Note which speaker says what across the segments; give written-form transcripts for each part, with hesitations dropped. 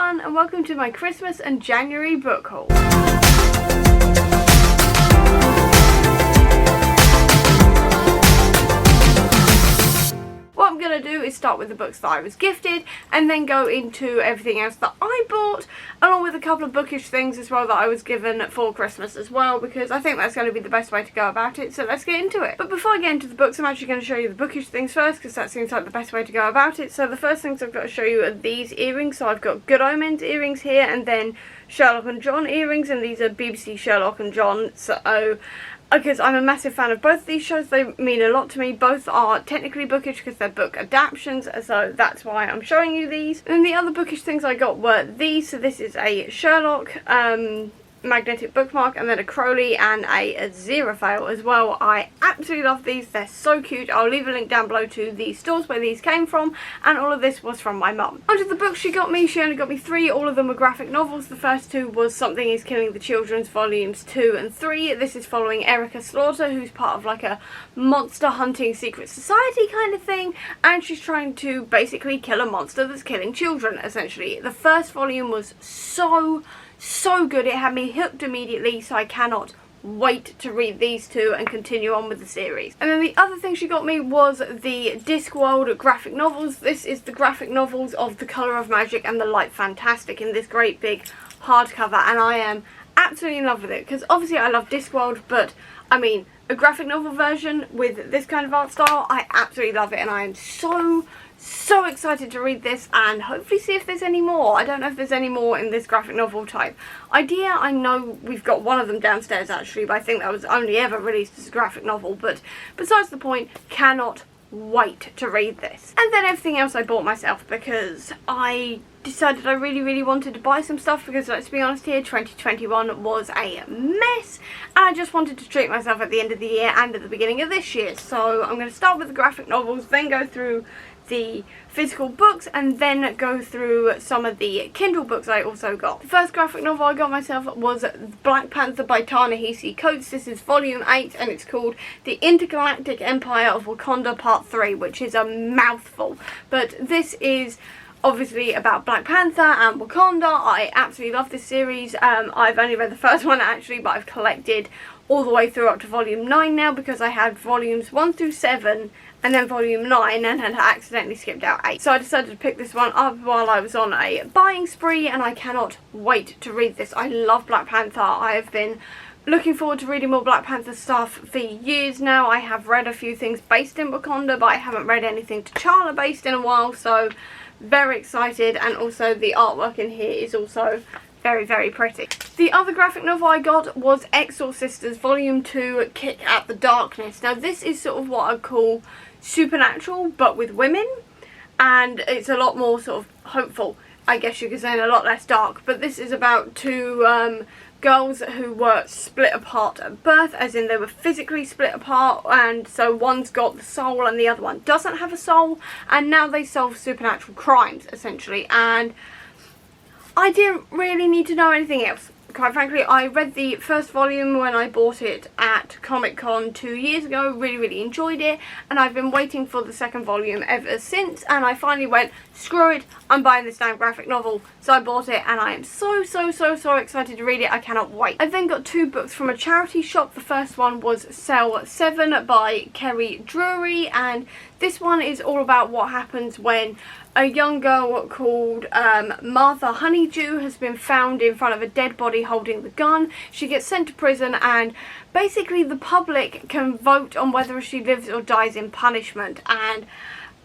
Speaker 1: everyone, and welcome to my Christmas and January book haul. What I'm going to do is start with the books that I was gifted and then go into everything else that I bought, along with a couple of bookish things as well that I was given for Christmas as well, because I think that's going to be the best way to go about it, so let's get into it. But before I get into the books, I'm actually going to show you the bookish things first, because that seems like the best way to go about it. So the first things I've got to show you are these earrings. So I've got Good Omens earrings here, and then Sherlock and John earrings, and these are BBC Sherlock and John, so because I'm a massive fan of both of these shows, they mean a lot to me. Both are technically bookish because they're book adaptations, so that's why I'm showing you these. And the other bookish things I got were these. So this is a Sherlock magnetic bookmark, and then a Crowley and a Aziraphale as well. I absolutely love these, they're so cute. I'll leave a link down below to the stores where these came from, and all of this was from my mum. Onto the books she got me. She only got me 3, all of them were graphic novels. The first 2 was Something is Killing the Children's volumes 2 and 3. This is following Erica Slaughter, who's part of like a monster hunting secret society kind of thing, and she's trying to basically kill a monster that's killing children, essentially. The first volume was so good, it had me hooked immediately, so I cannot wait to read these 2 and continue on with the series. And then the other thing she got me was the Discworld graphic novels. This is the graphic novels of The Colour of Magic and The Light Fantastic in this great big hardcover, and I am absolutely in love with it, because obviously I love Discworld, but I mean a graphic novel version with this kind of art style, I absolutely love it, and I am so excited to read this and hopefully see if there's any more. I don't know if there's any more in this graphic novel type idea. I know we've got one of them downstairs actually, but I think that was only ever released as a graphic novel. But besides the point, cannot wait to read this. And then everything else I bought myself, because I decided I really wanted to buy some stuff, because let's be honest here, 2021 was a mess, and I just wanted to treat myself at the end of the year and at the beginning of this year. So I'm going to start with the graphic novels, then go through the physical books, and then go through some of the Kindle books I also got. The first graphic novel I got myself was Black Panther by Ta-Nehisi Coates. This is volume 8, and it's called The Intergalactic Empire of Wakanda Part 3, which is a mouthful, but this is obviously about Black Panther and Wakanda. I absolutely love this series. I've only read the first one actually, but I've collected all the way through up to volume 9 now, because I had volumes 1 through 7 and then volume 9 and had accidentally skipped out 8. So I decided to pick this one up while I was on a buying spree, and I cannot wait to read this. I love Black Panther. I have been looking forward to reading more Black Panther stuff for years now. I have read a few things based in Wakanda, but I haven't read anything T'Challa based in a while, so very excited. And also the artwork in here is also very pretty. The other graphic novel I got was Exorcisters Volume 2 Kick at the Darkness. Now this is sort of what I call supernatural but with women, and it's a lot more sort of hopeful, I guess you could say, and a lot less dark. But this is about 2 girls who were split apart at birth, as in they were physically split apart, and so one's got the soul and the other one doesn't have a soul, and now they solve supernatural crimes essentially. And I didn't really need to know anything else. Quite frankly, I read the first volume when I bought it at Comic-Con 2 years ago, really enjoyed it, and I've been waiting for the second volume ever since, and I finally went, screw it, I'm buying this damn graphic novel. So I bought it, and I am so excited to read it. I cannot wait. I then got 2 books from a charity shop. The first one was Cell 7 by Kerry, Drury, and this one is all about what happens when a young girl called Martha Honeydew has been found in front of a dead body holding the gun. She gets sent to prison, and basically the public can vote on whether she lives or dies in punishment, and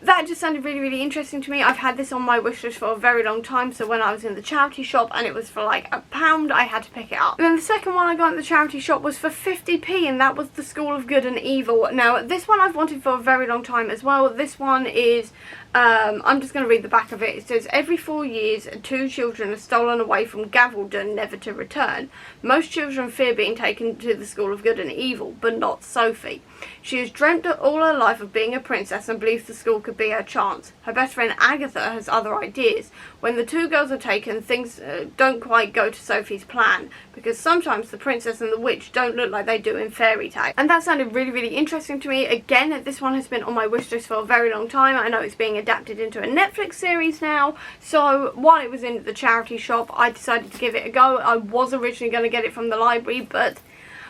Speaker 1: that just sounded really interesting to me. I've had this on my wish list for a very long time, so when I was in the charity shop and it was for like £1, I had to pick it up. And then the second one I got in the charity shop was for 50p, and that was The School of Good and Evil. Now this one I've wanted for a very long time as well. This one is I'm just going to read the back of it. It says, every 4 years, 2 children are stolen away from Gavaldon, never to return. Most children fear being taken to the School of Good and Evil, but not Sophie. She has dreamt all her life of being a princess and believes the school could be her chance. Her best friend Agatha has other ideas. When the two girls are taken, things don't quite go to Sophie's plan, because sometimes the princess and the witch don't look like they do in fairy tale. And that sounded really, really interesting to me. Again, this one has been on my wish list for a very long time. I know it's being adapted into a Netflix series now, so while it was in the charity shop, I decided to give it a go. I was originally going to get it from the library, but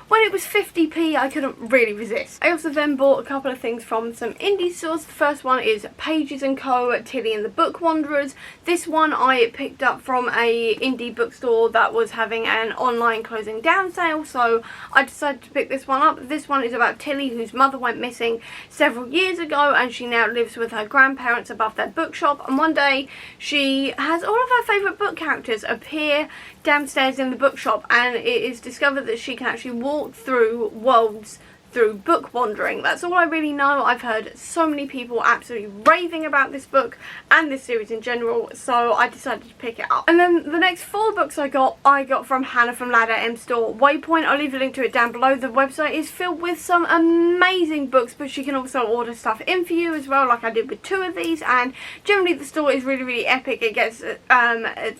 Speaker 1: when it was 50p, I couldn't really resist. I also then bought a couple of things from some indie stores. The first one is Pages & Co. Tilly and the Book Wanderers. This one I picked up from a indie bookstore that was having an online closing down sale, so I decided to pick this one up. This one is about Tilly, whose mother went missing several years ago, and she now lives with her grandparents above their bookshop. And one day she has all of her favourite book characters appear downstairs in the bookshop, and it is discovered that she can actually walk through worlds through book wandering. That's all I really know. I've heard so many people absolutely raving about this book and this series in general, so I decided to pick it up. And then the next 4 books I got from Hannah from Ladder M Store. Waypoint, I'll leave a link to it down below. The website is filled with some amazing books, but she can also order stuff in for you as well, like I did with 2 of these, and generally the store is really, really epic. It gets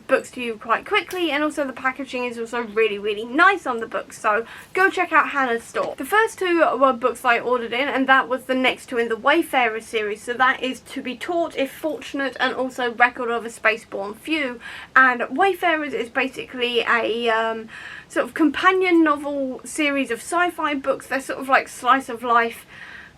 Speaker 1: books to you quite quickly, and also the packaging is also really, really nice on the books, so go check out Hannah's store. The first 2 were books I ordered in, and that was the next 2 in the Wayfarer series. So that is To Be Taught If Fortunate, and also Record of a Spaceborne Few. And Wayfarers is basically a sort of companion novel series of sci-fi books. They're sort of like slice of life,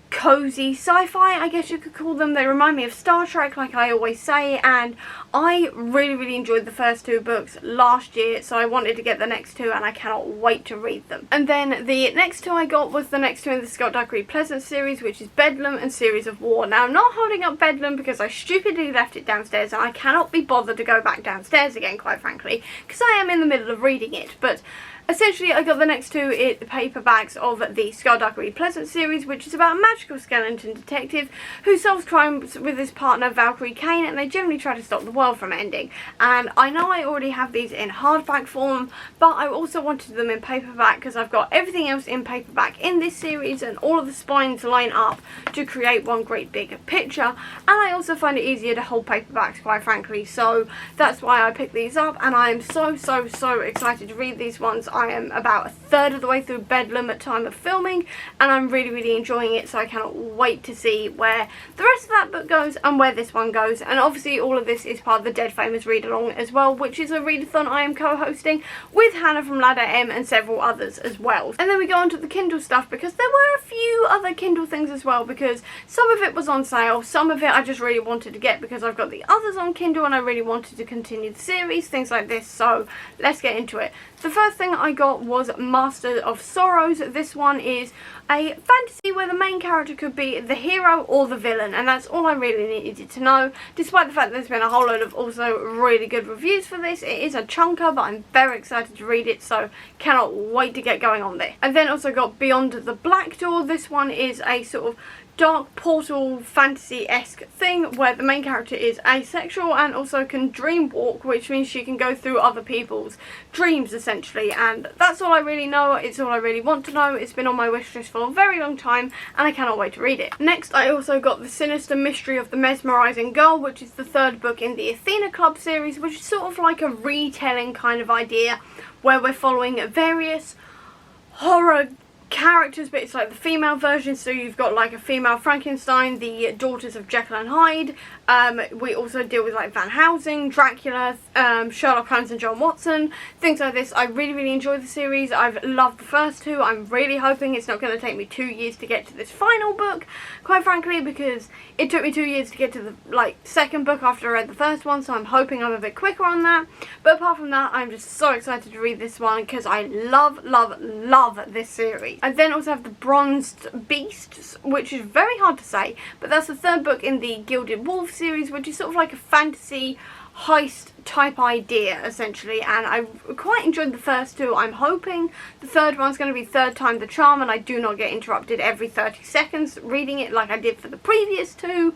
Speaker 1: cozy sci-fi, I guess you could call them. They remind me of Star Trek, like I always say, and I really, really enjoyed the first 2 books last year, so I wanted to get the next 2, and I cannot wait to read them. And then the next 2 I got was the next 2 in the Scott Duggery Pleasant series, which is Bedlam and Series of War. Now, I'm not holding up Bedlam because I stupidly left it downstairs, and I cannot be bothered to go back downstairs again, quite frankly, because I am in the middle of reading it, but essentially, I got the next 2 paperbacks of the Skullduggery Pleasant series, which is about a magical skeleton detective who solves crimes with his partner Valkyrie Kane, and they generally try to stop the world from ending. And I know I already have these in hardback form, but I also wanted them in paperback because I've got everything else in paperback in this series, and all of the spines line up to create one great big picture. And I also find it easier to hold paperbacks, quite frankly, so that's why I picked these up, and I am so excited to read these ones. I am about a third of the way through Bedlam at time of filming, and I'm really, really enjoying it, so I cannot wait to see where the rest of that book goes and where this one goes. And obviously all of this is part of the Dead Famous Read Along as well, which is a readathon I am co-hosting with Hannah from Ladder M and several others as well. And then we go on to the Kindle stuff, because there were a few other Kindle things as well, because some of it was on sale, some of it I just really wanted to get because I've got the others on Kindle and I really wanted to continue the series, things like this, so let's get into it. The first thing I got was Master of Sorrows. This one is a fantasy where the main character could be the hero or the villain, and that's all I really needed to know, despite the fact that there's been a whole load of also really good reviews for this. It is a chunker, but I'm very excited to read it, so cannot wait to get going on this. And then also got Beyond the Black Door. This one is a sort of dark portal fantasy-esque thing where the main character is asexual and also can dream walk, which means she can go through other people's dreams essentially, and that's all I really know. It's all I really want to know. It's been on my wish list for a very long time and I cannot wait to read it. Next, I also got The Sinister Mystery of the Mesmerizing Girl, which is the 3rd book in the Athena Club series, which is sort of like a retelling kind of idea where we're following various horror characters, but it's like the female version, so you've got like a female Frankenstein, the daughters of Jekyll and Hyde. We also deal with like Van Helsing, Dracula, Sherlock Holmes and John Watson, things like this. I really, really enjoy the series. I've loved the first 2. I'm really hoping it's not going to take me 2 years to get to this final book, quite frankly, because it took me 2 years to get to the 2nd book after I read the first one, so I'm hoping I'm a bit quicker on that. But apart from that, I'm just so excited to read this one because I love this series. I then also have The Bronzed Beast, which is very hard to say, but that's the 3rd book in the Gilded Wolf series, which is sort of like a fantasy heist type idea essentially, and I quite enjoyed the first 2. I'm hoping the 3rd one's going to be third time the charm and I do not get interrupted every 30 seconds reading it like I did for the previous 2.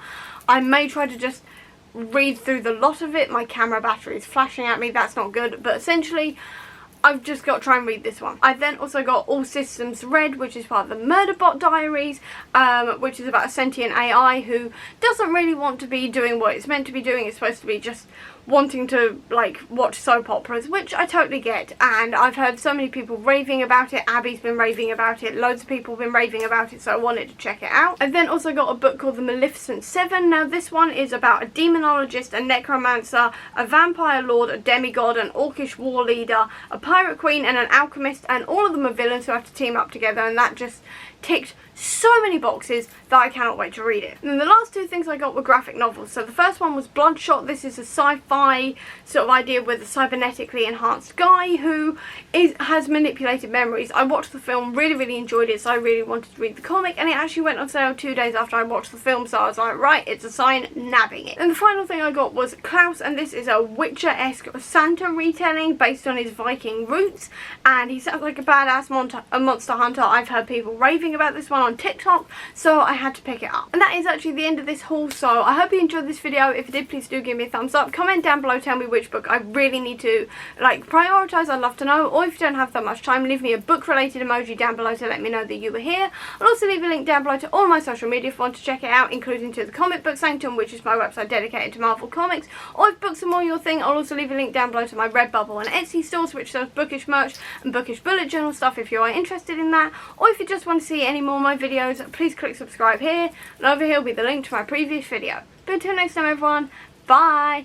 Speaker 1: I may try to just read through the lot of it. My camera battery is flashing at me, that's not good, but essentially I've just got to try and read this one. I then also got All Systems Red, which is part of the Murderbot Diaries, which is about a sentient AI who doesn't really want to be doing what it's meant to be doing. It's supposed to be just wanting to like watch soap operas, which I totally get, and I've heard so many people raving about it. Abby's been raving about it, loads of people have been raving about it, so I wanted to check it out. I then also got a book called The Maleficent Seven. Now this one is about a demonologist, a necromancer, a vampire lord, a demigod, an orcish war leader, a pirate queen and an alchemist, and all of them are villains who have to team up together, and that just ticked so many boxes that I cannot wait to read it. And then the last two things I got were graphic novels. So the first one was Bloodshot. This is a sci-fi sort of idea with a cybernetically enhanced guy who has manipulated memories. I watched the film, really enjoyed it, so I really wanted to read the comic, and it actually went on sale 2 days after I watched the film, so I was like, right, it's a sign, nabbing it. And the final thing I got was Klaus, and this is a Witcher-esque Santa retelling based on his Viking roots, and he sounds like a badass monster hunter. I've heard people raving about this one on TikTok, so I had to pick it up. And that is actually the end of this haul, so I hope you enjoyed this video. If you did, please do give me a thumbs up. Comment down below, tell me which book I really need to like prioritise. I'd love to know. Or if you don't have that much time, leave me a book related emoji down below to let me know that you were here. I'll also leave a link down below to all my social media if you want to check it out, including to the Comic Book Sanctum, which is my website dedicated to Marvel Comics. Or if books are more your thing, I'll also leave a link down below to my Redbubble and Etsy stores, which sells bookish merch and bookish bullet journal stuff if you are interested in that. Or if you just want to see any more of my videos, please click subscribe here, and over here will be the link to my previous video. But until next time everyone, bye!